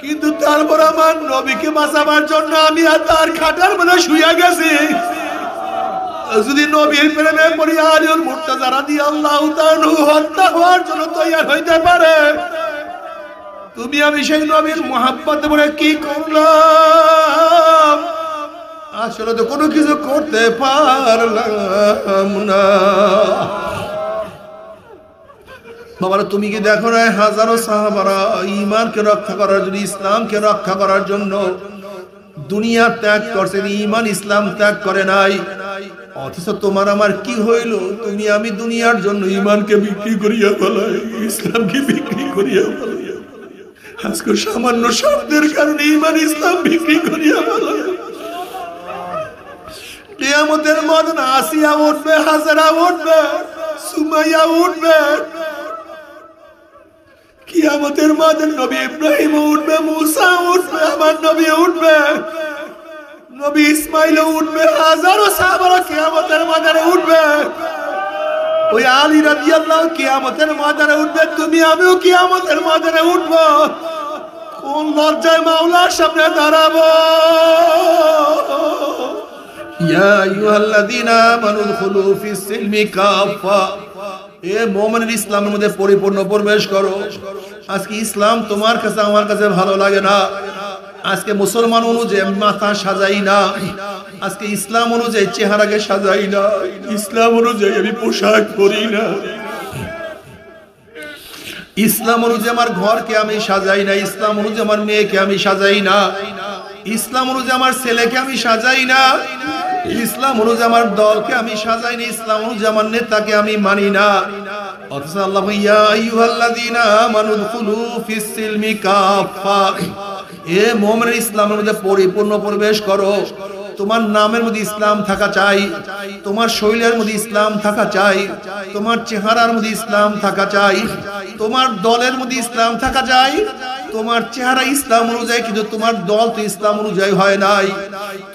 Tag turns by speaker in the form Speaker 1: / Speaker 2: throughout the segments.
Speaker 1: কিন্তু তারপর আমার নবীকে বাঁচাবার জন্য আমি আর তার খাটার মধ্যে শুয়ে গেছি। যদি নবীর প্রেমে পড়ি আলিউল মুর্তাজা রাদিয়াল্লাহু তাআলা হত্যা হওয়ার জন্য তৈরি হইতে পারে, তুমি আমি সেই নবীর মুহাব্বতে পড়ে কি করলাম? আসলে তো কোনো কিছু করতে পারলাম না। বাবারা, তুমি কি দেখো না হাজারো সাহাবারা ঈমানকে রক্ষা করার জন্য, ইসলামকে রক্ষা করার জন্য দুনিয়া ত্যাগ করছে, ঈমান ইসলাম ত্যাগ করে নাই। অথচ তোমার আমার কি হইল? তুমি আমি দুনিয়ার জন্য ঈমানকে বিক্রি করিয়া ফেলাই, ইসলামকে বিক্রি করিয়া ফেলাই। আজকে সামান্য শব্দের কারণে ঈমান ইসলাম বিক্রি করিয়া ফেলাই। কিয়ামতের ময়দান আসিয়া উঠবে, হাজারা উঠবে, সুমাইয়া উঠবে। কিয়ামতের ময়দান নবী ইব্রাহিম উঠবে, মুসা উঠবে, আমার নবী উঠবে, নবী ইসমাইল উঠবে, হাজারো সাহাবারা কিয়ামতের ময়দানে উঠবে। ওই আলী রাদিয়াল্লাহু কিয়ামতের ময়দানে উঠবে, তুমি আমিও কিয়ামতের ময়দানে উঠবো। কোন লজ্জায় মাওলার সামনে দাঁড়াবো? ইয়া আইয়ুহাল্লাযীনা আমানু দুখুলু ফিস সিলমি কাফা, এ মুমিনের ইসলামের মধ্যে পরিপূর্ণ প্রবেশ করো। আজকে ইসলাম তোমার কাছে আমার কাছে ভালো লাগে না। আজকে মুসলমান অনুযায়ী মাথা সাজাই না, আজকে ইসলাম অনুযায়ী চেহারাকে সাজাই না, ইসলাম অনুযায়ী আমি পোশাক পরি না, ইসলাম অনুযায়ী আমার ঘরকে আমি সাজাই না, ইসলাম অনুযায়ী আমার মেয়েকে আমি সাজাই না, ইসলাম অনুযায়ী আমার ছেলেকে আমি সাজাই না, ইসলাম অনুযায়ী আমার দলকে আমি সাজাই না, ইসলাম অনুযায়ী আমার নেতাকে আমি মানি না। অথচ আল্লাহ ইয়া আইয়ুহাল্লাযীনা আমানু দুখুলু ফিস সিলমি কাফা, এ মুমিনের ইসলামের মধ্যে পরিপূর্ণ প্রবেশ করো। তোমার নামের মধ্যে ইসলাম থাকা চাই, তোমার শরীরের মধ্যে ইসলাম থাকা চাই, তোমার চেহারার মধ্যে ইসলাম থাকা চাই, তোমার দলের মধ্যে ইসলাম থাকা চাই। তোমার চেহারা ইসলাম অনুযায়ী, কিন্তু তোমার দল তো ইসলাম অনুযায়ী হয় নাই।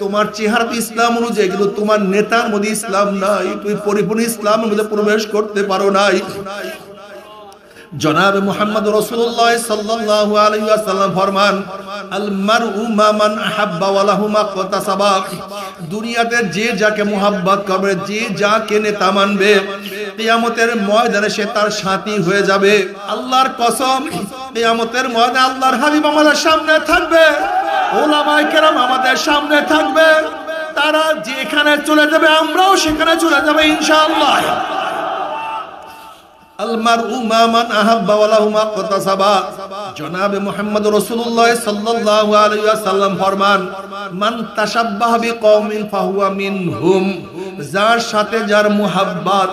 Speaker 1: তোমার চেহারা তো ইসলাম অনুযায়ী, কিন্তু তোমার নেতার মধ্যে ইসলাম নাই। তুমি পরিপূর্ণ ইসলামের মধ্যে প্রবেশ করতে পারো নাই। জনাব মুহাম্মদ রাসূলুল্লাহ সাল্লাল্লাহু আলাইহি ওয়াসাল্লাম ফরমান, আল মারউ মা মান আহাব্বা ওয়া লাহু মা কাতাসাবা, দুনিয়াতে যে যাকে মুহাব্বত করবে, যে যাকে নেতা মানবে, কিয়ামতের ময়দানে সে তার সাথী হয়ে যাবে। আল্লাহর কসম, কিয়ামতের ময়দানে আল্লাহর হাবিব আমাদের সামনে থাকবে, উলামায়ে কেরাম আমাদের সামনে থাকবে। তারা যেখানে চলে যাবে আমরাও সেখানে চলে যাব ইনশাআল্লাহ। আল মারউ মা মান আহাব্বা ওয়া লাহু মা কাতাসাবা, জনাব মুহাম্মদ রাসূলুল্লাহ সাল্লাল্লাহু আলাইহি ওয়াসাল্লাম ফরমান, মান তাশাব্বাহা বিকওমিন ফাহুয়া মিনহুম, যার সাথে যার মুহাব্বত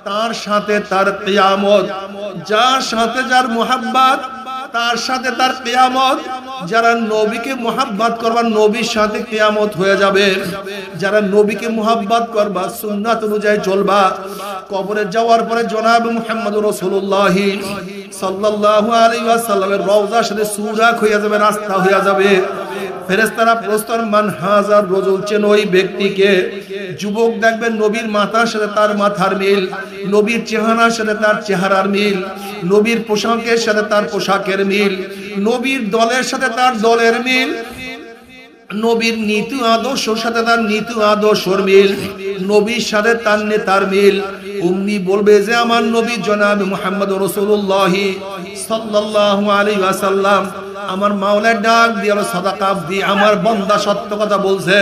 Speaker 1: তার সাথে তার কিয়ামত, যার সাথে যার মুহাব্বত তার সাথে তার কিয়ামত। যারা নবীকে মুহাব্বত করবা নবীর সাথে কিয়ামত হয়ে যাবে। যারা নবীকে মুহাব্বত করবা, সুন্নাত অনুযায়ী চলবা, কবরে যাওয়ার পরে জনাব মুহাম্মদ রাসূলুল্লাহ সাল্লাল্লাহু আলাইহি ওয়াসাল্লামের রওজার সাথে সুরাক হয়ে যাবে, রাস্তা হয়ে যাবে। ফেরেশতারা প্রশ্ন মান হাজার রজুল, চেন ওই ব্যক্তিকে। যুবক দেখবে নবীর মাথার সাথে তার মাথার মিল, নবীর চেহারার সাথে তার চেহারার মিল, নবীর পোশাকের সাথে তার পোশাকের মিল, নবীর দলের সাথে তার দলের মিল, নবীর নীতি আদর্শের সাথে তার নীতি আদর্শের মিল, নবীর সাথে তার নেতার মিল। উম্মি বলবে যে আমার নবী জনাব মুহাম্মদ রাসূলুল্লাহ সাল্লাল্লাহু আলাইহি ওয়াসাল্লাম আমার মাওলার ডাক দিয়ে সাদাকা দিয়ে আমার বান্দা সত্য কথা বলছে।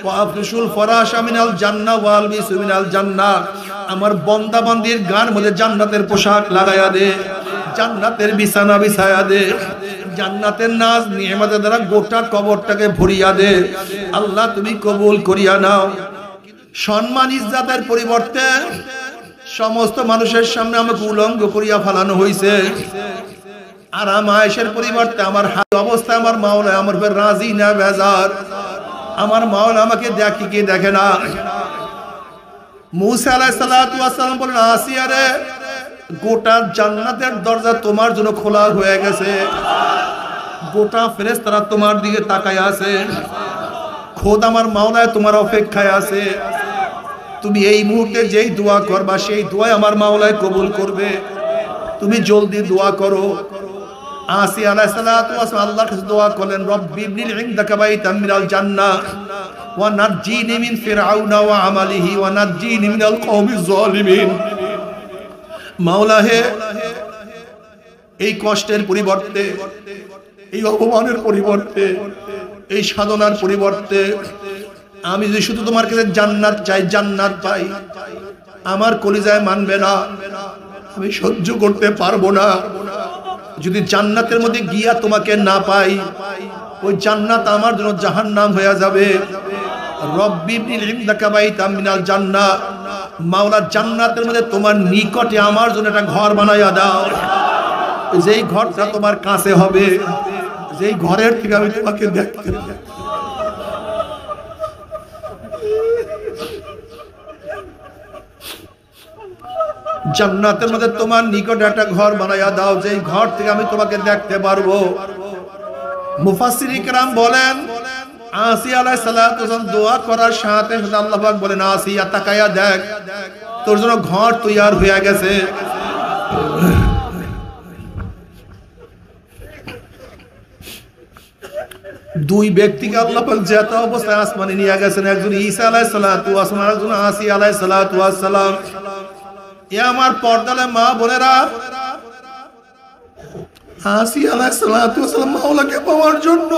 Speaker 1: ওয়া আফরিশুল ফরাশা মিনাল জান্নাহ ওয়া আলবিসু মিনাল জান্নাহ, আমার বান্দা বান্দির গার মধ্যে জান্নাতের পোশাক লাগায়া দে, জান্নাতের বিছানা বিছায়া দে, জান্নাতের নাজ নিয়ামতের দ্বারা গোটা কবরটাকে ভরিয়া দে। আল্লাহ তুমি কবুল করিয়া নাও। সম্মান ইজ্জতের পরিবর্তে সমস্ত মানুষের সামনে আমাকে উলঙ্গ করিয়া ফেলানো হয়েছে। আরাম আয়েশের পরিবর্তে আমার অবস্থা আমার মাওলা আমার উপর রাজি না বেজার। আমার মাওলা আমাকে দেখি কি দেখে না। মুসা আলাইহিস সালাতু ওয়াস সালাম বলেন, আসিয়া রে, গোটা জান্নাতের দরজা তোমার জন্য খোলা হয়ে গেছে, গোটা ফেরেশতারা তোমার দিকে তাকায় আছে, খোদ আমার মাওলা তোমার অপেক্ষায় আছে। তুমি এই মুহূর্তে যেই দোয়া করবা সেই দোয়া আমার মাওলায় কবুল করবে। তুমি জলদি দোয়া করো। আসিয়া আলাইহিস সালাতু ওয়াস সালাম আল্লাহর কাছে দোয়া করলেন, রব্বি ইবনিল ইনদাকা বাইতাম মিনাল জান্নাহ ওয়া নাজ্জিনি মিন ফিরআউনা ওয়া আমালিহি ওয়া নাজ্জিনি মিনাল কওমিজ জালিমিন। মাওলা হে, এই কষ্টের পরিবর্তে, এই অপমানের পরিবর্তে, এই সাধনার পরিবর্তে আমি যদি শুধু তোমার কাছে জান্নাত চাই, জান্নাত পাই, আমার কলিজায় মানবে না, আমি সহ্য করতে পারবো না। যদি জান্নাতের মধ্যে গিয়া তোমাকে না পাই, ওই জান্নাত আমার জন্য জাহান্নাম হয়ে যাবে। রব্বি ইবনিল ইনদাকা বাইতাম মিনাল জান্নাহ, মাওলা জান্নাতের মধ্যে তোমার নিকটে আমার জন্য একটা ঘর বানাইয়া দাও, যেই ঘরটা তোমার কাছে হবে, যেই ঘরের থেকে আমি তোমাকে দেখতে পাবো। জান্নাতের মধ্যে তোমার নিকটে একটা ঘর বানাইয়া দাও, যেই ঘর থেকে আমি তোমাকে দেখতে পারবো। মুফাসসির ইকরাম বলেন, আসিয়া আলাইহিস সালাতু ওয়াস সালাম দোয়া করার সাথে সাথে আল্লাহ পাক বলেন, আসিয়া তাকায়া দেখ, তোর জন্য ঘর তৈয়ার হয়ে গেছে। দুই ব্যক্তিকে আল্লাহ পাক যেটা অবস্থায় আসমানে নিয়ে গেছেন, একজন ঈসা আলাইহিস সালাতু ওয়াস সালাম, একজন আসিয়া আলাইহিস সালাতু ওয়াস সালাম। এ আমার পর্দালে মা বোনেরা, আসিয়া আলাইহিস সালাতু ওয়াস সালাম মাওলাকে পাওয়ার জন্য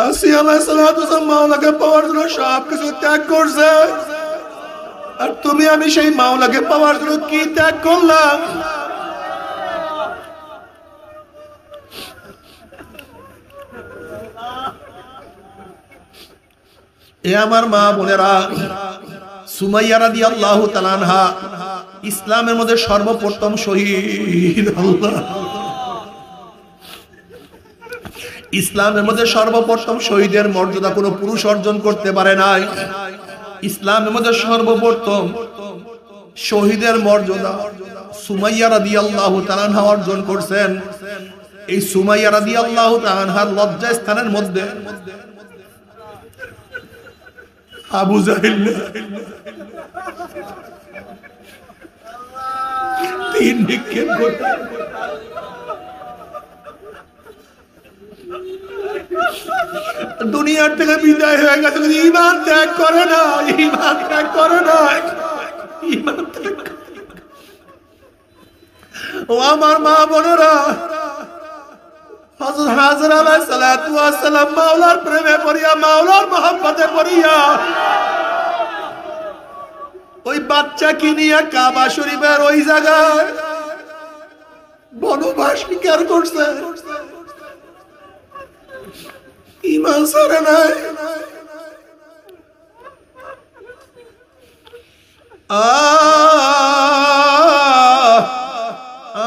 Speaker 1: আসিয়া আলাইহিস সালাতু ওয়াস সালাম মাওলাকে পাওয়ার জন্য সব কিছু ত্যাগ করছে। আর তুমি আমি সেই মাওলাকে পাওয়ার জন্য কি ত্যাগ করলাম? এ আমার মা বোনেরা, সুমাইয়া রাদিয়াল্লাহু তাআলা আনহা ইসলামের মধ্যে সর্বপ্রথম শহীদ। আল্লাহ, ইসলামের মধ্যে সর্বপ্রথম শহীদের মর্যাদা কোনো পুরুষ অর্জন করতে পারে নাই। ইসলামের মধ্যে সর্বপ্রথম শহীদের মর্যাদা সুমাইয়া রাদিয়াল্লাহু তাআলা আনহা অর্জন করছেন। এই সুমাইয়া রাদিয়াল্লাহু তাআলা আনহার লজ্জা স্থানের মধ্যে আবু জাহেল তিন নিক্ষেপ করে দুনিয়ার থেকে বিদায় হয়ে গেছে। ঈমান ত্যাগ করে না, ঈমান ত্যাগ করে না, ঈমান ত্যাগ। ও আমার মা বোনেরা, হযরত হাজর আলাইহিস সালাতু ওয়াস সালাম মাওলার প্রেমে পড়িয়া, মাওলার মহব্বতে পড়িয়া ওই বাচ্চা কি নিয়ে কাবা শরীফের ওই জায়গায় বনবাস স্বীকার করছে। ঈমান ছাড়ে নাই।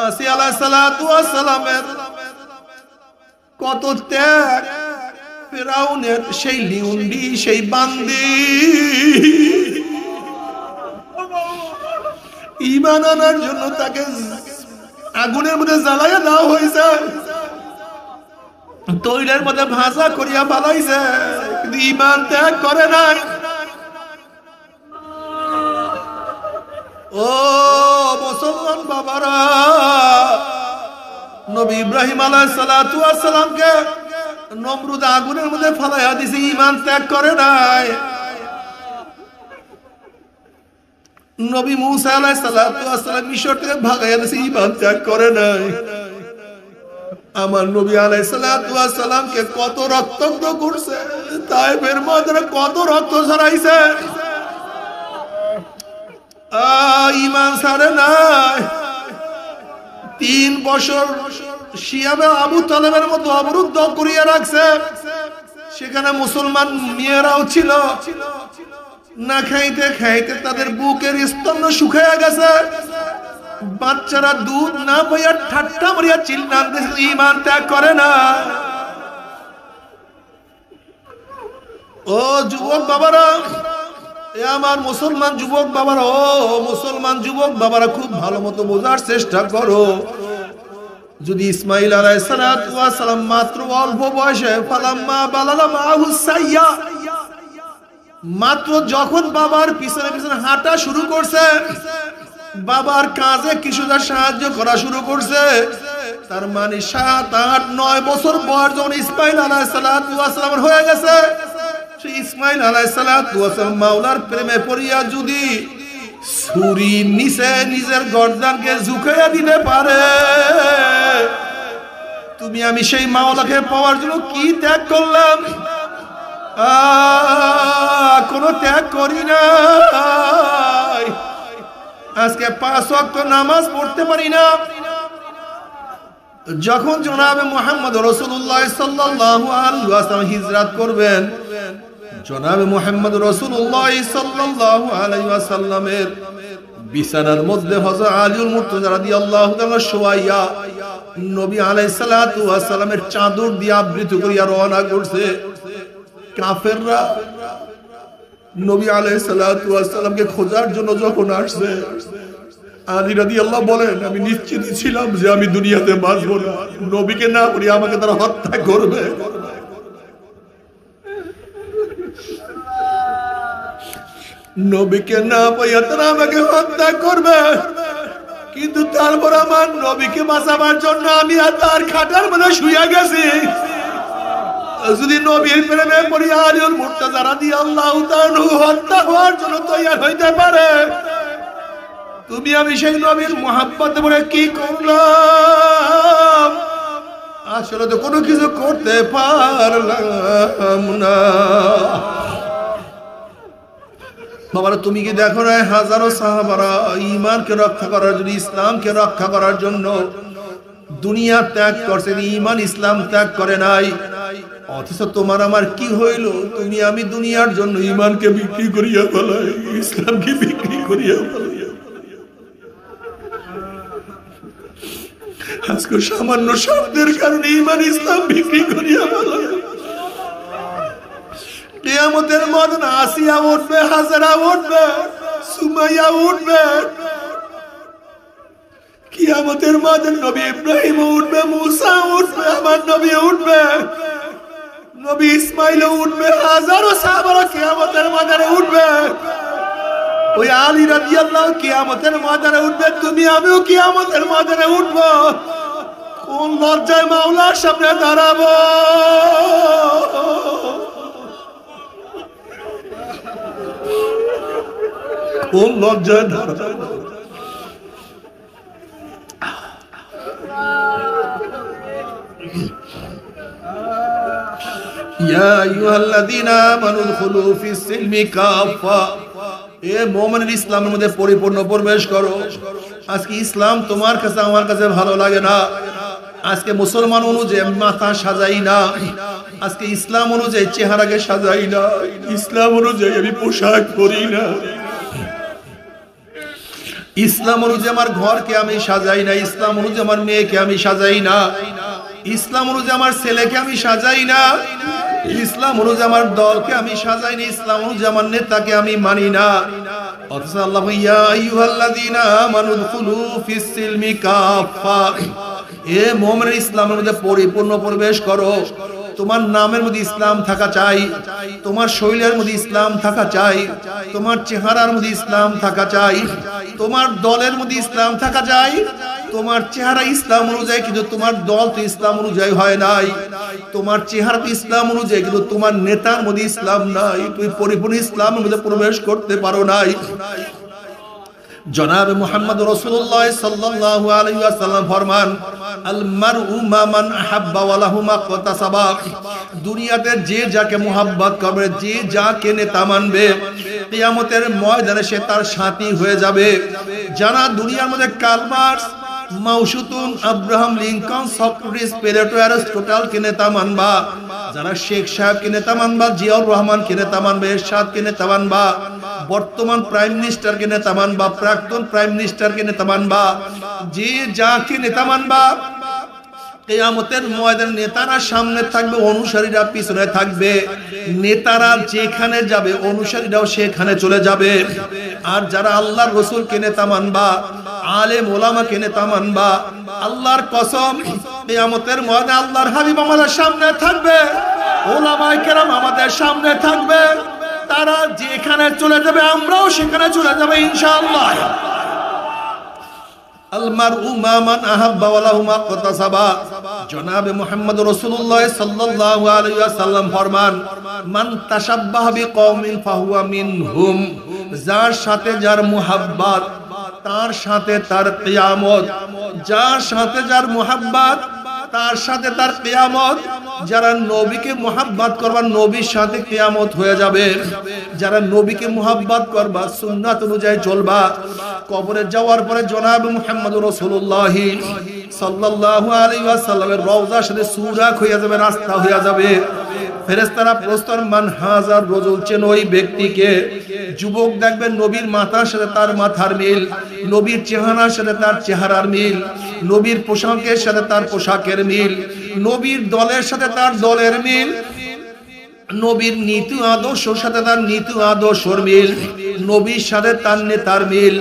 Speaker 1: আসিয়া আলাইহিস সালাতু ওয়াস সালামের কত ত্যাগ, ফিরাউনের সেই লিউন্ডি, সেই বান্দি ঈমান আনার জন্য তাকে আগুনের মধ্যে জ্বালাইয়া দেওয়া হয়েছে, তৈলের মধ্যে ভাজা করিয়া বানাইছে, কিন্তু ঈমান ত্যাগ করে নাই। ও মুসলমান বাবারা, নবী ইব্রাহিম আলাইহিস সালাতু ওয়াস সালামকে নমরুদ আগুনের মধ্যে ফালাইয়া দিছে, ঈমান ত্যাগ করে নাই। নবী মুসা আলাইহিস সালাতু ওয়াস সালাম মিশর থেকে ভাগাইয়া দিছে, ঈমান ত্যাগ করে নাই। আমার নবী আলাইহিস সালাতু ওয়াস সালামকে কত রক্তাক্ত করছে, তায়েফের মধ্যে কত রক্ত ঝরাইছে, ঈমান ছাড়ে নাই। 3 বছর শিয়াবে আবু তালেবের মতো অবরুদ্ধ করিয়া রাখছে, সেখানে মুসলমান মেয়েরাও ছিল, না খাইতে খাইতে তাদের বুকের স্তম্ভ শুকিয়ে গেছে, বাচ্চারা দুধ না পাইয়া ঠাট্টা মারিয়া চিল্লান দিছে, ঈমান ত্যাগ করে না। ও যুবক বাবারা, এ আমার মুসলমান যুবক বাবারা, ও মুসলমান যুবক বাবারা, খুব ভালো মতো বোঝার চেষ্টা করো। যদি ইসমাইল আলাইহিস সালাতু ওয়াস সালাম মাত্র অল্প বয়সে ফালাম্মা বালালা মাহু সাইয়া, মাত্র যখন বাবার পিছনে পিছনে হাঁটা শুরু করছে, বাবার কাজে কিছুটা সাহায্য করা শুরু করছে, তার মানে 7, 8, 9 বছর বয়স যখন ইসমাইল আলাইহিস সালাম হয়ে গেছে, সেই ইসমাইল আলাইহিস সালাম মাওলার প্রেমে পড়িয়া যদি ছুরি নিচে নিজের গর্দানকে ঝুঁকাইয়া দিতে পারে, তুমি আমি সেই মাওলাকে পাওয়ার জন্য কি ত্যাগ করলাম? কোনো ত্যাগ করি না। আজকে 5 ওয়াক্ত নামাজ পড়তে পারি না। যখন জনাবে মুহাম্মদ রাসূলুল্লাহ সাল্লাল্লাহু আলাইহি ওয়াসাল্লাম হিজরত করবেন, জনাবে মুহাম্মদ রাসূলুল্লাহ সাল্লাল্লাহু আলাইহি ওয়াসাল্লামের বিছানার মধ্যে হযরত আলীউল মুর্তজা রাদিয়াল্লাহু তাআলা শোয়াইয়া নবী আলাইহিস সালাতু ওয়াস সালামের চাদর দিয়ে আবৃত করিয়া রওনা করছে। কাফেররা নবী আলাইহিস সালাতু ওয়াস সালামকে খোঁজার জন্য যখন আসছে, আলী রাদিয়াল্লাহু বলেন, আমি নিশ্চিত ছিলাম যে আমি দুনিয়াতে বাঁচব না, নবীকে না করি আমাকে তারা হত্যা করবে। নবীকে না পাইয়া তারা আমাকে হত্যা করবে, কিন্তু তারপর আমার নবীকে বাঁচাবার জন্য আমি আর তার খাটার মধ্যে শুয়ে গেছি। যদি নবীর প্রেমে পড়ি আলীউল মুর্তজা রাদিয়াল্লাহু তাআলা হত্যা হওয়ার জন্য তৈরি হইতে পারে, তুমি আমি সেই নবীর মুহাব্বতে পড়ে কি করলাম? আসলে তো কোনো কিছু করতে পারলাম না। বাবারা, তুমি কি দেখো না হাজারো সাহাবারা ঈমানকে রক্ষা করার জন্য, ইসলামকে রক্ষা করার জন্য দুনিয়া ত্যাগ করছেন, ঈমান ইসলাম ত্যাগ করে নাই। অথচ তোমার আমার কি হইল? তুমি আমি দুনিয়ার জন্য ঈমানকে বিক্রি করিয়া ফেলাই, ইসলামকে বিক্রি করিয়া ফেলাই। আজকে সামান্য শব্দের কারণে ঈমান ইসলাম বিক্রি করিয়া ফেলাই। কিয়ামতের ময়দানে আসিয়া উঠবে, হাজরা উঠবে, সুমাইয়া উঠবে। কিয়ামতের ময়দানে নবী ইব্রাহিম উঠবে, মুসা উঠবে, আমার নবী উঠবে, নবী ইসমাইল উঠবে, হাজারো সাহাবারা কিয়ামতের ময়দানে উঠবে। ওই আলী রাদিয়াল্লাহু কিয়ামতের ময়দানে উঠবে, তুমি আমিও কিয়ামতের ময়দানে উঠবো। কোন লজ্জায় মাওলার সামনে দাঁড়াবো? কোন লজ্জায় দাঁড়াবো? ইয়া আইয়ুহাল্লাযীনা আমানু দুখুলু ফিস-সিলমি কাফা, এ মুমিনের ইসলামের মধ্যে পরিপূর্ণ প্রবেশ করো। আজকে ইসলাম তোমার কাছে আমার কাছে ভালো লাগে না। আজকে মুসলমান অনুযায়ী মাথা সাজাই না, আজকে ইসলাম অনুযায়ী চেহারাকে সাজাই না, ইসলাম অনুযায়ী আমি পোশাক পরি না, ইসলাম অনুযায়ী আমার ঘরকে আমি সাজাই না, ইসলাম অনুযায়ী আমার মেয়েকে আমি সাজাই না, ইসলাম অনুযায়ী আমার ছেলেকে আমি সাজাই না, ইসলাম অনুযায়ী আমার দলকে আমি সাজাই না, ইসলাম অনুযায়ী আমার নেতাকে আমি মানি না। অথচ আল্লাহ ইয়া আইয়ুহাল্লাযীনা আমানু দুখুলু ফিস-সিলমি কাফা, এ মুমিন ইসলামের মধ্যে পরিপূর্ণ প্রবেশ করো। তোমার নামের মধ্যে ইসলাম থাকা চাই, তোমার শরীরের মধ্যে ইসলাম থাকা চাই, তোমার চেহারার মধ্যে ইসলাম থাকা চাই, তোমার দলের মধ্যে ইসলাম থাকা চাই। তোমার চেহারা ইসলাম অনুযায়ী, কিন্তু তোমার দল তো ইসলাম অনুযায়ী হয় নাই। তোমার চেহারা তো ইসলাম অনুযায়ী, কিন্তু তোমার নেতার মধ্যে ইসলাম নাই। তুমি পরিপূর্ণ ইসলামের মধ্যে প্রবেশ করতে পারো নাই। জনাবে মুহাম্মদ রাসূলুল্লাহ সাল্লাল্লাহু আলাইহি ওয়াসাল্লাম ফরমান, আল মারউ মা মান আহাব্বা ওয়া লাহু মা কাতাসাবা, দুনিয়াতে যে যাকে মুহাব্বত করবে, যে যাকে নেতা মানবে, কিয়ামতের ময়দানে সে তার সাথী হয়ে যাবে। যারা দুনিয়ার মধ্যে Karl Marx, Mao Zedong, Abraham Lincoln, Socrates, Plato, অ্যারিস্টটলকে নেতা মানবা, যারা শেখ সাহেবকে নেতা মানবা, জিয়াউর রহমানকে নেতা মানবা, এরশাদকে নেতা মানবা, বর্তমান প্রাইম মিনিস্টারকে নেতা মানবা, প্রাক্তন প্রাইম মিনিস্টারকে নেতা মানবা, যে যাকে নেতা মানবা, কিয়ামতের ময়দানে নেতারা সামনে থাকবে, অনুসারীরা পিছনে থাকবে। নেতারা যেখানে যাবে অনুসারীরাও সেখানে চলে যাবে। আর যারা আল্লাহর রাসূলকে নেতা মানবা, আলেম ওলামাকে নেতা মানবা, আল্লাহর কসম কিয়ামতের ময়দানে আল্লাহর হাবিব আমাদের সামনে থাকবে, ওলামায়ে কেরাম আমাদের সামনে থাকবে, তারা যেখানে চলে যাবে আমরাও সেখানে চলে যাবে ইনশাআল্লাহ। আলমারউ মা মান আহাব্বা ওয়া লাহু মা ইকতাসাবা। জনাবে মুহাম্মদ রাসূলুল্লাহ সাল্লাল্লাহু আলাইহি ওয়াসাল্লাম ফরমান, মান তাশাব্বাহা বিকওমিন ফাহুয়া মিনহুম। যার সাথে যার মুহাব্বত তার সাথে তার কিয়ামত, যার সাথে যার মুহাব্বত তার সাথে তার কিয়ামত। যারা নবীকে মুহাব্বত করবা নবীর সাথে কিয়ামত হয়ে যাবে। যারা নবীকে মুহাব্বত করবা সুন্নাত অনুযায়ী চলবা, কবরে যাওয়ার পরে জনাব মুহাম্মদ রাসূলুল্লাহ সাল্লাল্লাহু আলাইহি ওয়াসাল্লামের রওজার সাথে সুরাক হয়ে যাবে, রাস্তা হয়ে যাবে। ফেরেশতারা প্রশ্ন মান হাজার রজুল, চেন ওই ব্যক্তিকে। যুবক দেখবেন নবীর মাথার সাথে তার মাথার মিল, নবীর চেহারার সাথে তার চেহারার মিল, নবীর পোশাকের সাথে তার পোশাকের মিল, নবীর দলের সাথে তার দলের মিল, নবীর নীতি আদর্শের সাথে তার নীতি আদর্শের মিল, নবীর সাথে তার নেতার মিল।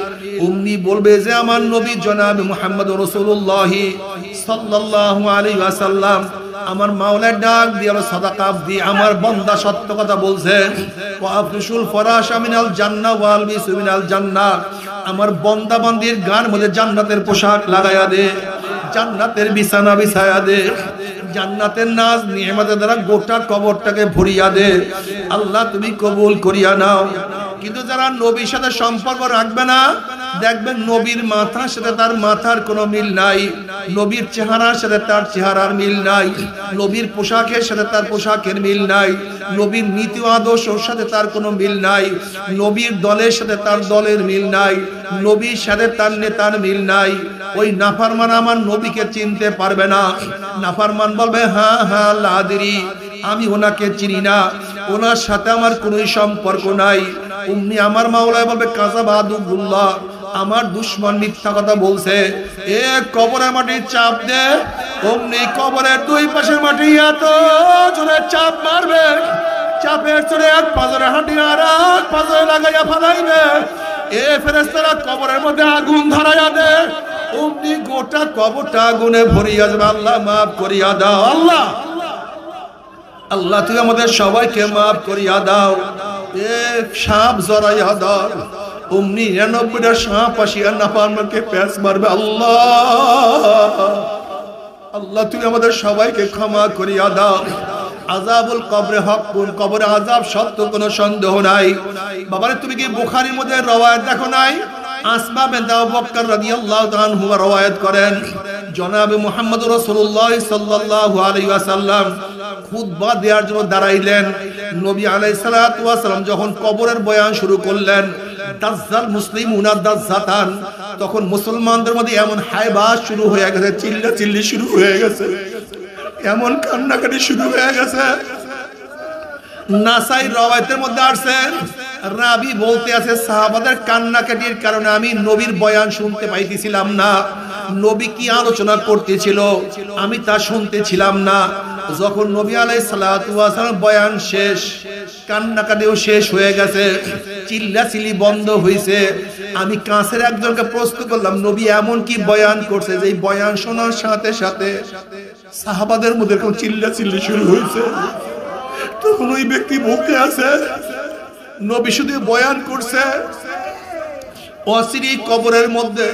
Speaker 1: উম্মি বলবে যে আমার নবী জনাব মুহাম্মদ রাসূলুল্লাহ সাল্লাল্লাহু আলাইহি ওয়াসাল্লাম আমার মাওলার ডাক দিয়ে সাদাকা দিয়ে আমার বান্দা সত্য কথা বলছে। ওয়া আফরিশুল ফরাশা মিনাল জান্নাহ ওয়া আলবিসু মিনাল জান্নাহ, আমার বান্দা বান্দির গান মধ্যে জান্নাতের পোশাক লাগায়া দে, জান্নাতের বিছানা বিছায়া দে, জান্নাতের নাজ নিয়ামতের দ্বারা গোটা কবরটাকে ভরিয়া দে। আল্লাহ তুমি কবুল করিয়া নাও। কিন্তু যারা নবীর সাথে সম্পর্ক রাখবে না, দেখবেন নবীর মাথার সাথে তার মাথার কোনো মিল নাই, নবীর চেহারার সাথে তার চেহারার মিল নাই, নবীর পোশাকের সাথে তার পোশাকের মিল নাই, নবীর নীতি আদর্শের সাথে তার কোনো মিল নাই, নবীর দলের সাথে তার দলের মিল নাই, নবীর সাথে তার নেতার মিল নাই। ওই নাফরমান আমার নবীকে চিনতে পারবে না। নাফরমান বলবে হ্যাঁ হ্যাঁ লাদিরি, আমি ওনাকে চিনি না, ওনার সাথে আমার কোনো সম্পর্ক নাই। উম্মি আমার মাওলা বলবে কাযাবাদুল্লাহ, আমার দুশমন মিথ্যা কথা বলছে। এ কবরের মাটি চাপ দে, অমনি কবরের দুই পাশের মাটি এত জোরে চাপ মারবে, চাপের চড়ে এক পাজরে হাঁটি আর এক পাজরে লাগাইয়া ফালাইবে। এ ফেরেশতারা কবরের মধ্যে আগুন ধরাইয়া দে, অমনি গোটা কবরটা আগুনে ভরিয়া যাবে। আল্লাহ মাফ করিয়া দাও। আল্লাহ আল্লাহ তুই আমাদের সবাইকে মাফ করিয়া দাও। এ সাপ জড়াইয়া দাও, অমনি ৯৯টা সাপ আসিয়া নাফরমানকে প্যাঁচ মারবে। আল্লাহ আল্লাহ তুই আমাদের সবাইকে ক্ষমা করিয়া দাও। আযাবুল কবরে হকুন, কবরে আযাব সত্য, কোনো সন্দেহ নাই। বাবারে তুমি কি বুখারীর মধ্যে রওয়ায়াত দেখো নাই? আসমা বিনত আবু বকর রাদিয়াল্লাহু তাআলা আনহু রওয়ায়াত করেন, জনাবে মুহাম্মদ রাসূলুল্লাহ সাল্লাল্লাহু আলাইহি ওয়াসাল্লাম খুতবা দেওয়ার জন্য দাঁড়াইলেন। নবী আলাইহিস সালাতু ওয়াস সালাম যখন কবরের বয়ান শুরু করলেন, দাজ্জাল মুসলিমুনা দাজ্জাতান, তখন মুসলমানদের মধ্যে এমন হায়বাস শুরু হয়ে গেছে, চিল্লাচিল্লি শুরু হয়ে গেছে, এমন কান্নাকাটি শুরু হয়ে গেছে। নাসাই রওয়ায়াতের মধ্যে আসছে, রাবি বলতে আছে সাহাবাদের কান্নাকাটির কারণে আমি নবীর বয়ান শুনতে পাইতেছিলাম না, নবী কি আলোচনা করতেছিল আমি তা শুনতেছিলাম না। যখন নবী আলাইহিস সালাতু ওয়াস সালাম বয়ান শেষ, কান্নাকাটিও শেষ হয়ে গেছে, চিল্লাচিল্লি বন্ধ হয়েছে, আমি কাছের একজনকে প্রশ্ন করলাম নবী এমন কি বয়ান করছে যে এই বয়ান শোনার সাথে সাথে সাহাবাদের মধ্যে এরকম চিল্লাচিল্লি শুরু হয়েছে? তখন ওই ব্যক্তি বলতে আছে নবী শুধু বয়ান করছে, অচিরেই কবরের মধ্যে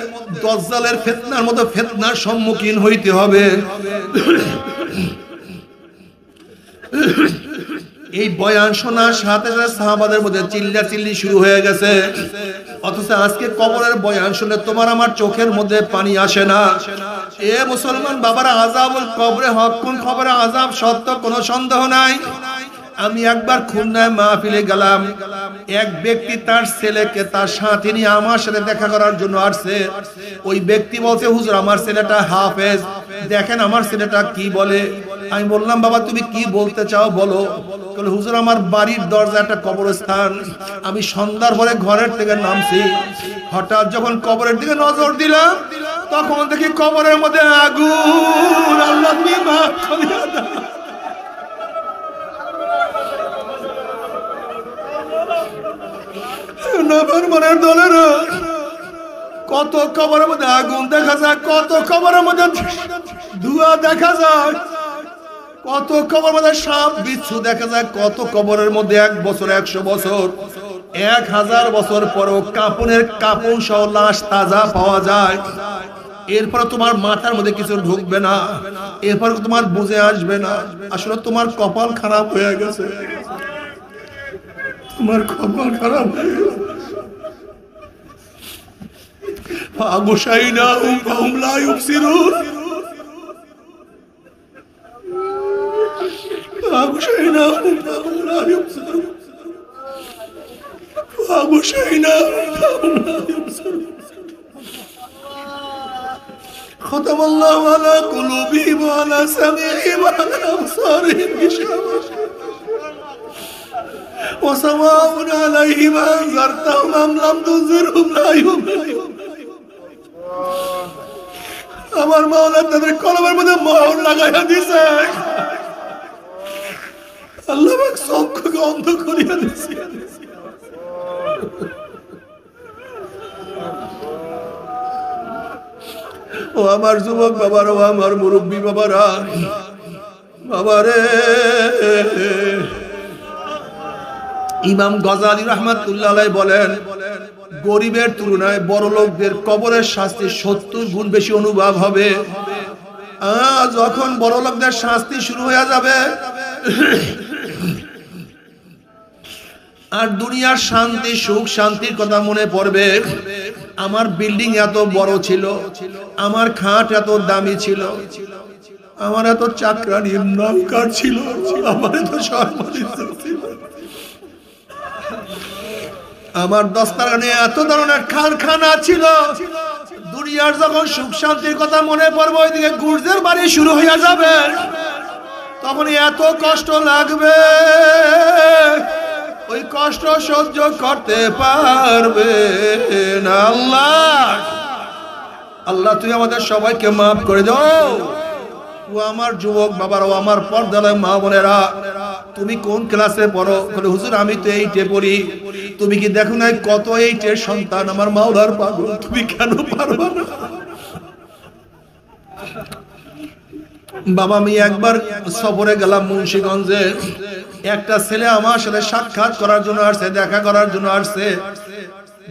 Speaker 1: দাজ্জালের ফিতনার মতো ফিতনার সম্মুখীন হইতে হবে। এই বয়ান শোনার সাথে সাথে সাহাবাদের মধ্যে চিল্লাচিল্লি শুরু হয়ে গেছে। অথচ আজকে কবরের বয়ান শুনে তোমার আমার চোখের মধ্যে পানি আসে না। এ মুসলমান বাবারা, আযাবুল কবরে হকুন, কবরে আযাব সত্য, কোনো সন্দেহ নাই। আমি একবার খুলনায় মাহফিলে গেলাম, এক ব্যক্তি তার ছেলেকে তার সাথে নিয়ে আমার সাথে দেখা করার জন্য আসছে। ওই ব্যক্তি বলছে হুজুর আমার ছেলেটা হাফেজ, দেখেন আমার ছেলেটা কি বলে। আমি বললাম বাবা তুমি কি বলতে চাও বলো। বলে হুজুর আমার বাড়ির দরজা একটা কবরস্থান, আমি সন্ধ্যার পরে ঘরের থেকে নামছি, হঠাৎ যখন কবরের দিকে নজর দিলাম তখন দেখি কবরের মধ্যে আগুন। আল্লাহ তুমি মাফ করিয়া দাও। নাফরমানের দলেরা কত কবরের মধ্যে আগুন দেখা যায়, কত কবরের মধ্যে ধোঁয়া দেখা যায়। কত কবর মধ্যে সাপ বিচ্ছু দেখা যায়, কত কবরের মধ্যে 1 বছর 100 বছর 1000 বছর পরও কাপনের কাপন সহ লাশ তাজা পাওয়া যায়। এরপরে তোমার মাথার মধ্যে কিছু ঢুকবে না, এরপরে তোমার বুঝে আসবে না আসলে তোমার কপাল খারাপ হয়ে গেছে, তোমার কপাল খারাপ হয়ে গেছে। ফাগুশাইনাহুম ফাহুম লা ইউবসিরুন, ফাগুশাইনাহুম ফাহুম লা ইউবসিরুন, ফাগুশাইনাহুম ফাহুম লা ইউবসিরুন। ختم الله على قلوبهم وعلى سمعهم وعلى أبصارهم غشاوة وسواء عليهم أنذرتهم أم لم تنذرهم لا يؤمنون। আমার মাওলা তাদের কলমের মধ্যে মোহর লাগাইয়া দিয়েছে, আল্লাহ পাক চক্ষুকে অন্ধ করিয়া দিয়েছে। ও আমার যুবক বাবারা, ও আমার মুরব্বী বাবারা, বাবারে, ইমাম গজালি রাহমাতুল্লাহ আলাইহি বলেন, গরিবের তুলনায় বড় লোকদের কবরের শাস্তি 70 গুণ বেশি অনুভব হবে। যখন বড় লোকদের শাস্তি শুরু হয়ে যাবে আর দুনিয়ার শান্তি সুখ শান্তির কথা মনে পড়বে, আমার বিল্ডিং এত বড় ছিল, আমার খাট এত দামি ছিল, আমার এত চাকরানি নৌকার ছিল, আমার এত সম্মানিত ছিল, আমার দস্তারখানে এত ধরনের কারখানা ছিল। দুনিয়ার যখন সুখ শান্তির কথা মনে পড়বে, ওইদিকে গুর্জের বাড়ি শুরু হয়ে যাবে, তখন এত কষ্ট লাগবে, ওই কষ্ট সহ্য করতে পারবে না। আল্লাহ, আল্লাহ তুমি আমাদের সবাইকে মাফ করে দাও। ও আমার যুবক বাবারা, ও আমার পর্দার মা বোনেরা, তুমি কোন ক্লাসে পড়ো? হুজুর আমি তো 8-এ পড়ি। তুমি কি দেখো না কত 8-এর সন্তান আমার মাওলার পাগল, তুমি কেন পারবা না? বাবা, আমি একবার সফরে গেলাম মুন্সিগঞ্জে, একটা ছেলে আমার সাথে সাক্ষাৎ করার জন্য আসছে, দেখা করার জন্য আসছে।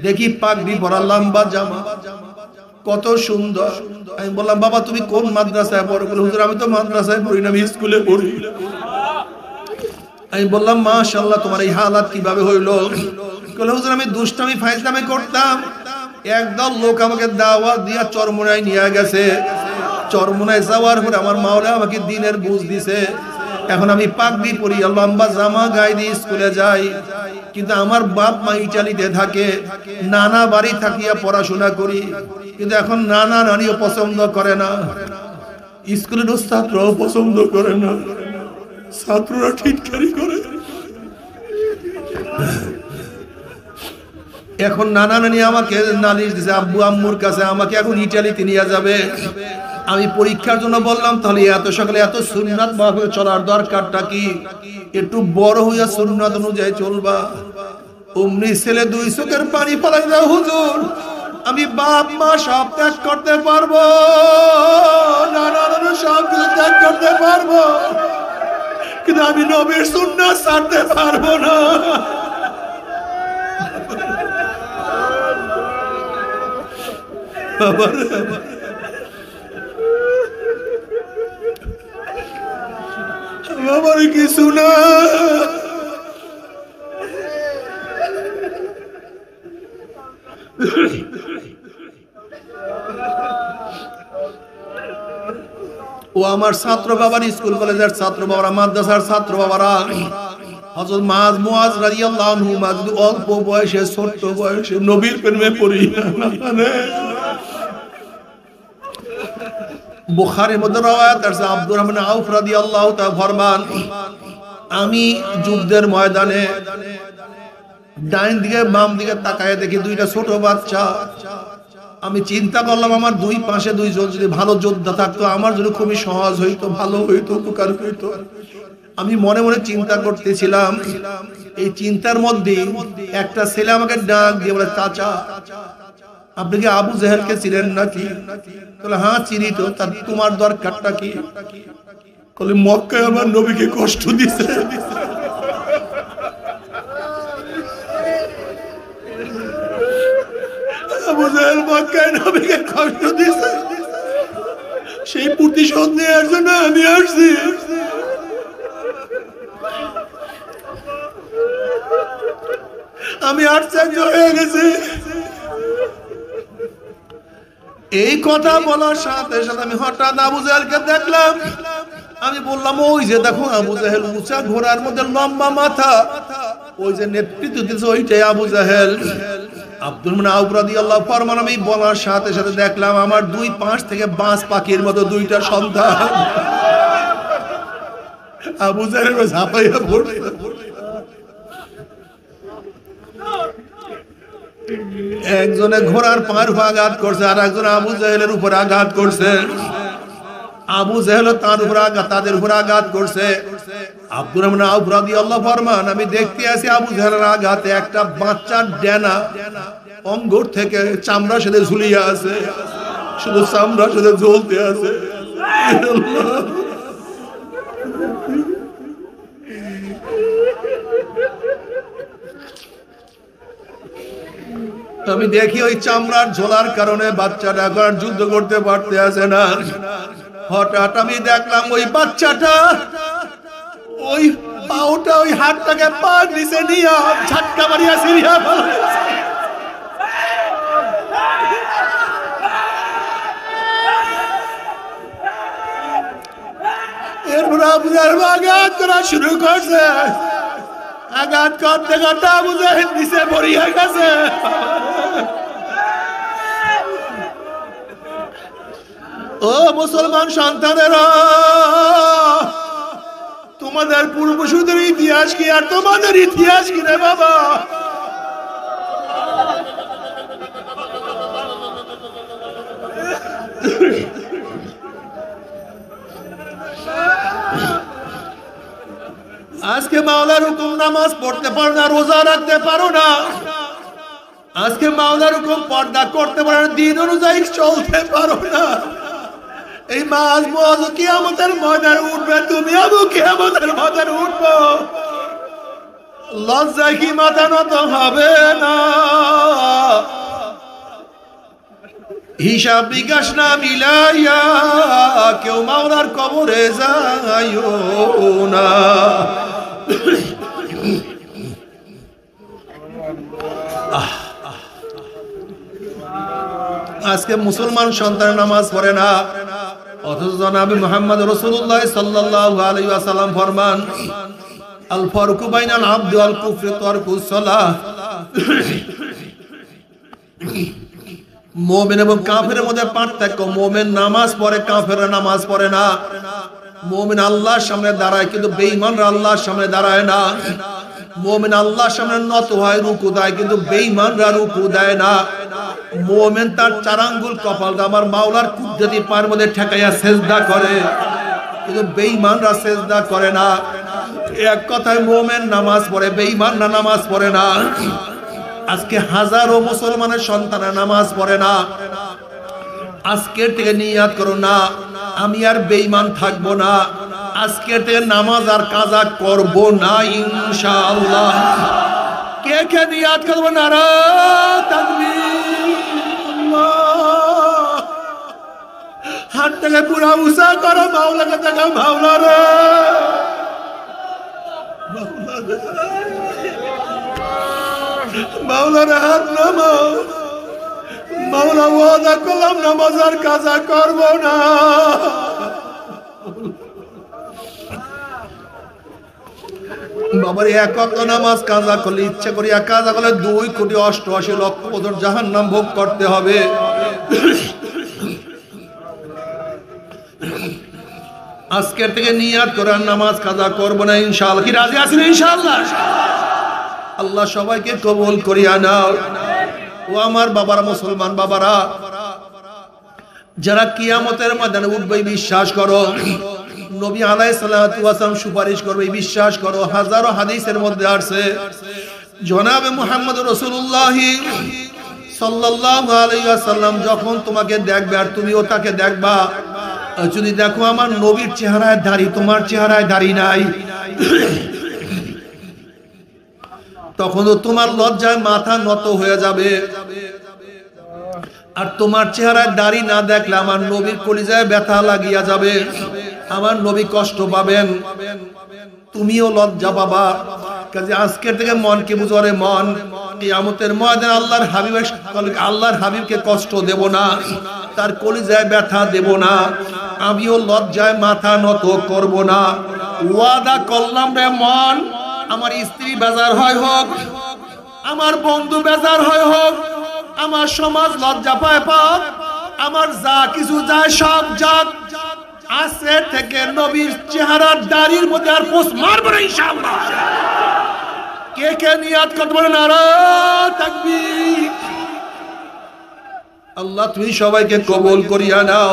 Speaker 1: দেখি পাগড়ি পরা, লম্বা জামা, কত সুন্দর। আমি বললাম, বাবা তুমি কোন মাদ্রাসায় পড়ো? হুজুর আমি তো মাদ্রাসায় পড়ি না, আমি স্কুলে পড়ি। আমি বললাম, মাশাআল্লাহ, তোমার এই হালাত কিভাবে হইলো? হুজুর আমি দুষ্টামি ফাইজলামি করতাম, একদল লোক আমাকে দাওয়াত দিয়া চরমোনায় নিয়ে গেছে। চরমোনায় যাওয়ার পরে আমার মাওলা আমাকে দ্বীনের বুঝ দিছে। এখন আমি পাগড়ি পরি, লম্বা জামা গায়ে দিয়ে স্কুলে যাই। কিন্তু আমার বাপ মা ইটালিতে থাকে, নানা বাড়ি থাকিয়া পড়াশোনা করি, কিন্তু এখন নানা নানিও পছন্দ করে না, স্কুলের ছাত্রও পছন্দ করে না, ছাত্ররা ঠিকঠাকই করে। এখন নানা নানি আমাকে নালিশ দিছে, আব্বু আম্মুর কাছে আমাকে এখন ইটালিতে নিয়ে যাবে। আমি পরীক্ষার জন্য বললাম, তাহলে এত সকালে এত সুন্নাত ভাবে চলার দরকারটা কি? একটু বড় হইয়া সুন্নাত অনুযায়ী চলবা। অমনি ছেলে 2 চোখের পানি ফেলাই দাও, হুজুর আমি বাপ মা সব ত্যাগ করতে পারবো, নানা নানা সব কিছু ত্যাগ করতে পারবো, কিন্তু আমি নবীর সুন্নাত ছাড়তে পারবো না। আমার কিছু না, ও আমার ছাত্র বাবার, স্কুল কলেজের ছাত্র বাবারা, মাদ্রাসার ছাত্র বাবারা, হযরত মুআজ রাদিয়াল্লাহু আনহু অল্প বয়সে, ছোট বয়সে নবীর প্রেমে পড়িয়া বুখারীর মধ্যে রওয়ায়াত আছে, আব্দুর রহমান আউফ রাদিয়াল্লাহু তাআলা ফরমান, আমি যুদ্ধের ময়দানে ডাইন দিকে বাম দিকে তাকায় দেখি 2টা ছোট বাচ্চা। আমি চিন্তা করলাম, আমার 2 পাশে 2 জন যদি ভালো যোদ্ধা থাকতো আমার জন্য খুবই সহজ হইতো, ভালো হইতো, উপকার হইতো। আমি মনে মনে চিন্তা করতেছিলাম, এই চিন্তার মধ্যে একটা ছেলে আমাকে ডাক দিয়ে বলে, চাচা আপনি কি আবু জেহেলকে চিনেন নাকি? বলে হ্যাঁ চিনি তো, তার তোমার দরকারটা কি? বলে মক্কায় আমার নবীকে কষ্ট দিছে। আবু জাহেল মক্কায় নবীকে কষ্ট দিছে, সেই প্রতিশোধ নেওয়ার জন্য আমি আসছি। আমি আশ্চর্য হয়ে গেছি। এই কথা বলার সাথে সাথে আমি হঠাৎ আবু জাহেলকে দেখলাম। আমি বললাম, ওই যে দেখো আবু জাহেল, উঁচা ঘোড়ার মধ্যে লম্বা মাথা, ওই যে নেতৃত্ব দিচ্ছে ওইটাই আবু জাহেল। আব্দুর রহমান আউফ রাদিয়াল্লাহু ফরমান, আমি বলার সাথে সাথে দেখলাম আমার দুই পাশ থেকে বাজ পাখির মতো দুইটা সন্তান আবু জাহেলের ঝাঁপাইয়া পড়ে। একজনে ঘোড়ার পায়ের উপর আঘাত করছে, আর একজন আবু জাহেলের উপর আঘাত করছে। আবু জাহেল তার উপর আঘাত, তাদের উপর আঘাত করছে। আব্দুর রহমান আউফ রাদিয়াল্লাহু ফরমান, আমি দেখতে আছি আবু জাহেলের আঘাতে একটা বাচ্চার ডেনা অঙ্গর থেকে চামড়া সাথে ঝুলিয়ে আছে, শুধু চামড়া সাথে জ্বলতে আছে। আমি দেখি ওই চামড়ার ঝোলার কারণে বাচ্চাটা আর যুদ্ধ করতে পারতে আছে না। হঠাৎ আমি দেখলাম ওই বাচ্চাটা ওই পাউটা ওই হাতটাকে পা নিচে নিয়ে ঝাটকা মারিয়া সিরিয়া এরপর আবু জাহেল আঘাত করা শুরু করছে। আঘাত করতে করতে আবু জাহেল নিচে পড়িয়া গেছে। ও মুসলমান সন্তানেরা, তোমাদের পূর্বসূরীদের ইতিহাস কি আর তোমাদের ইতিহাস কি রে বাবা? আজকে মাওলার হুকুম নামাজ পড়তে পারো না, রোজা রাখতে পারো না। আজকে মাওলার হুকুম পর্দা করতে পারো না, দিন অনুযায়ী চলতে পারো না। এই মাস মজ কিয়ামতের ময়দানে উঠবে, তুমি আবু কিয়ামতের ময়দানে উঠবো। লজ্জায় কি মাথা নত হবে না? হিসাব বিকাশ না মিলাইয়া কেউ মাওলার কবরে যাইও না। আজকে মুসলমান সন্তান নামাজ পড়ে না, অথচ জনাবে মুহাম্মদ রাসূলুল্লাহ সাল্লাল্লাহু আলাইহি ওয়াসাল্লাম ফরমান, আল ফারকু বাইনাল আবদি ওয়াল কুফরি তারকুস সালাহ। মুমিন এবং কাফেরের মধ্যে পার্থক্য, মুমিন নামাজ পড়ে, কাফেররা নামাজ পড়ে না। মুমিন আল্লাহর সামনে দাঁড়ায়, কিন্তু বেঈমানরা আল্লাহর সামনে দাঁড়ায় না। মুমিন আল্লাহর সামনে নত হয়, রুকু দেয়, কিন্তু বেঈমানরা রুকু দেয় না। মুমিন তার চার আঙ্গুল কপালটা আমার মাওলার কুদরতি পায়ের মধ্যে ঠেকাইয়া সিজদা করে, কিন্তু বেঈমানরা সিজদা করে না। এক কথায় মুমিন নামাজ পড়ে, বেঈমানরা নামাজ পড়ে না। আজকে হাজারো মুসলমানের সন্তান নামাজ পড়ে না। আজকের থেকে নিয়াত করো না, আমি আর বেঈমান থাকবো না। আজকের থেকে নামাজ আর কাজা করব না ইনশাআল্লাহ। কে কে নিয়াত করবো? নারা তাকবীর, আল্লাহ। হাত থেকে পুরা উঁচা করো, মাওলাকে দেখো, মাওলা রে, মাওলার হাত নামাও। মাওলা ওয়াদা করলাম নামাজ আর কাজা করব না। বাবার এক ওয়াক্ত নামাজ কাজা করলে, ইচ্ছা করি এক কাজা করলে 2,88,00,000 বছর জাহান্নাম ভোগ করতে হবে। আজকের থেকে নিয়াত করে নামাজ কাজা করব না ইনশাআল্লাহ। কি রাজি আছেন ইনশাআল্লাহ? আল্লাহ সবাইকে কবুল করিয়া নাও। ও আমার বাবারা, মুসলমান বাবারা, যারা কিয়ামতের ময়দানে উঠবে বিশ্বাস করো, নবী আলাইহিস সালাতু ওয়াস সালাম সুপারিশ করবে বিশ্বাস করো। হাজারো হাদিসের মধ্যে আছে, জনাবে মুহাম্মদ রাসূলুল্লাহ সাল্লাল্লাহু আলাইহি ওয়াসাল্লাম যখন তোমাকে দেখবে আর তুমিও তাকে দেখবা, যদি দেখো আমার নবীর চেহারায় দাড়ি, তোমার চেহারায় দাড়ি নাই, তখন তো তোমার লজ্জায় মাথা নত হয়ে যাবে। আর তোমার চেহারায় দাড়ি না দেখলে আমার নবীর কলিজায় ব্যথা লাগিয়া যাবে, আমার নবী কষ্ট পাবেন, তুমিও লজ্জা পাবা। কাজে আজকের থেকে মনকে বুঝরে মন, কিয়ামতের ময়দানে আল্লাহর হাবিবকে কষ্ট দেব না, তার কলিজায় ব্যথা দেব না, আমিও লজ্জায় মাথা নত করব না। ওয়াদা করলাম রে মন, আমার স্ত্রী বেজার হয় হোক, আমার বন্ধু বেজার হয় হোক, আমার সমাজ লজ্জা পায় পাক, আমার যা কিছু যায় সব যাক, আজকে থেকে নবীর চেহারার দাড়ির মধ্যে আর পোষ মারব না ইনশাআল্লাহ। কে কে নিয়াত করতে পারে? নারা তাকবীর। আল্লাহ তুমি সবাইকে কবুল করিয়া নাও।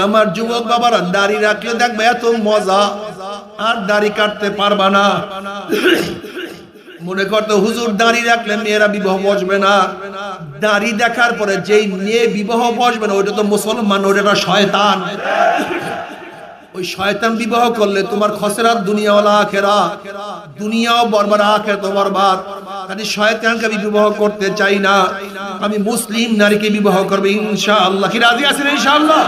Speaker 1: আমার যুবক বাবারা, দাড়ি রাখলে দেখবে এত মজা, আর দাড়ি কাটতে পারবা না। মনে করতে হুজুর দাড়ি রাখলে মেয়েরা বিবাহ বসবে না, দাড়ি দেখার পরে যেই মেয়ে বিবাহ বসবে না ওইটা তো মুসলমান, ওইটা শয়তান। ওই শয়তান বিবাহ করলে তোমার খসরাত দুনিয়া ওয়ালা আখিরা, দুনিয়াও বরবাদ আখিরাত বরবাদ। কাজে শয়তানকে আমি বিবাহ করতে চাই না, আমি মুসলিম নারীকে বিবাহ করব ইনশাআল্লাহ। কি রাজি আছেন ইনশাআল্লাহ?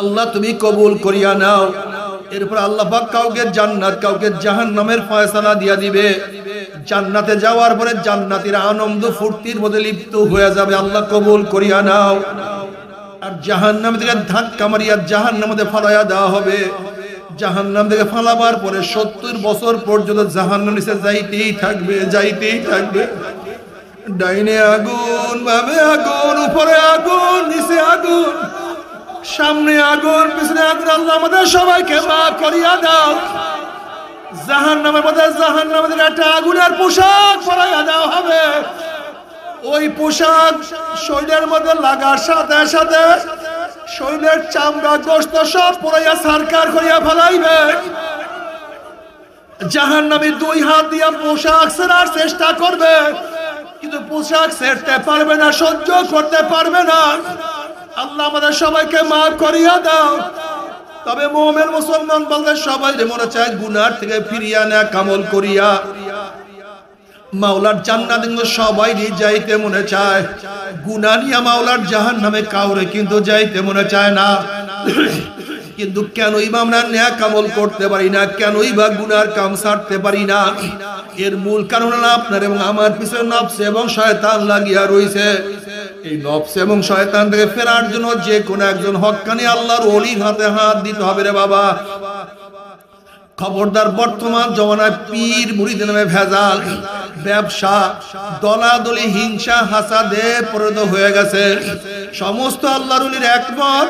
Speaker 1: আল্লাহ তুমি কবুল করিয়া নাও। এরপর আল্লাহ পাক কাউকে জান্নাত কাউকে জাহান্নামের ফয়সালা দিয়া দিবে। জান্নাতে যাওয়ার পরে জান্নাতীরা আনন্দ ফুর্তির মধ্যে লিপ্ত হয়ে যাবে। আল্লাহ কবুল করিয়া নাও। আর জাহান্নাম থেকে ধাক্কা মারিয়া জাহান্নামে ফালাইয়া দেওয়া হবে। জাহান্নাম থেকে ফালাবার পরে 70 বছর পর্যন্ত জাহান্নাম নিচে যাইতেই থাকবে, যাইতেই থাকবে। ডাইনে আগুন, বামে আগুন, উপরে আগুন, নিচে আগুন, সামনে আগুন, পিছনে আগুন। আল্লাহ আমাদের সবাইকে মাফ করিয়া দাও। জাহান্নামের মধ্যে জাহান্নামের একটা আগুনের পোশাক পরাইয়া দেওয়া হবে। ওই পোশাক শরীরের মধ্যে লাগার সাথে সাথে শরীরের চামড়া গোশত সব পরাইয়া সারকার করিয়া ফেলাইবে। জাহান্নামী 2 হাত দিয়া পোশাক ছেড়ার চেষ্টা করবে, কিন্তু পোশাক ছেড়তে পারবে না, সহ্য করতে পারবে না। আল্লাহ আমাদের সবাইকে মাফ করিয়া দাও। তবে মুমিন মুসলমান বলতে সবাই মনে চায় গুনাহ থেকে ফিরিয়া নেক আমল করিয়া মাওলার জান্নাত কিন্তু সবাই যাইতে মনে চায়। গুনাহ নিয়ে মাওলার জাহান্নামে কাউরে কিন্তু যাইতে মনে চায় না। কিন্তু কেনই বা আমরা নেক আমল করতে পারি না, কেনই বা গুনার কাম ছাড়তে পারি না? এর মূল কারণ হলো আপনার এবং আমার পিছনে নফস এবং শয়তান লাগিয়া রয়েছে। এই নফস এবং শয়তান থেকে ফেরার জন্য যে কোন একজন হক্কানি আল্লাহর ওলির হাতে হাত দিতে হবে রে বাবা। খবরদার, বর্তমান জমানায় পীর মুরিদের নামে ভেজাল, ব্যবসা, দলাদলি, হিংসা, হাসাদে পরিণত হয়ে গেছে। সমস্ত আল্লাহর ওলির একমত,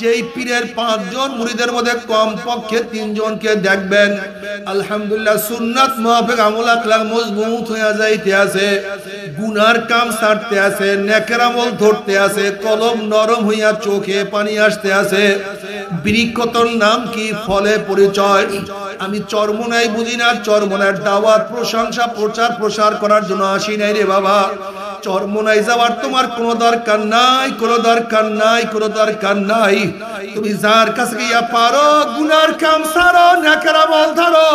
Speaker 1: যেই পীরের 5 জন মুরিদের মধ্যে কমপক্ষে 3 জনকে দেখবেন আলহামদুলিল্লাহ সুন্নাত মুআফিক আমল আখলাক মজবুত হয়ে যাইতে আছে, গুনার কাম ছাড়তে আছে, নেকের আমল ধরতে আছে, কলম নরম হইয়া চোখে পানি আসতে আছে। বৃক্ষতর নাম কি, ফলে পরিচয়। আমি চরমনাই বুঝি না, চরমনার দাওয়াত প্রশংসা প্রচার প্রসার করার জন্য আসি নাই রে বাবা। চরমনাই যাওয়ার তোমার কোনো দরকার নাই, কোনো দরকার নাই, কোনো দরকার নাই। তুমি যার কাছে গিয়া পারো গুনার কাম ছাড়ো, নেকের আমল ধরো,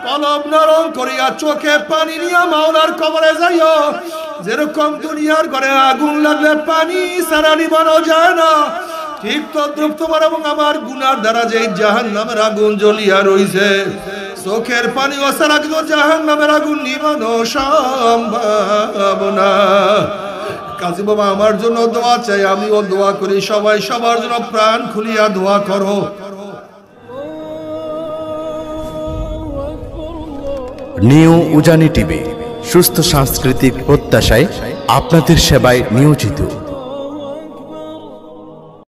Speaker 1: কলম নরম করিয়া চোখে পানি নিয়া মাওলার কবরে যাইও। যেরকম দুনিয়ার ঘরে আগুন লাগলে পানি ছাড়া নিবানো যায় না, ঠিক তদ্রুপ তোমার এবং আমার গুনার দ্বারা যে জাহান্নামের আগুন জ্বলিয়া রইছে, চোখের পানি ছাড়া কিন্তু জাহান্নামের আগুন নিবানো সম্ভব না। কাজী বাবা আমার জন্য দোয়া চাই, আমিও দোয়া করি, সবাই সবার জন্য প্রাণ খুলিয়া দোয়া করো।
Speaker 2: নিউ উজানি টিভি, সুস্থ সাংস্কৃতিক প্রত্যাশায় আপনাদের সেবায় নিয়োজিত।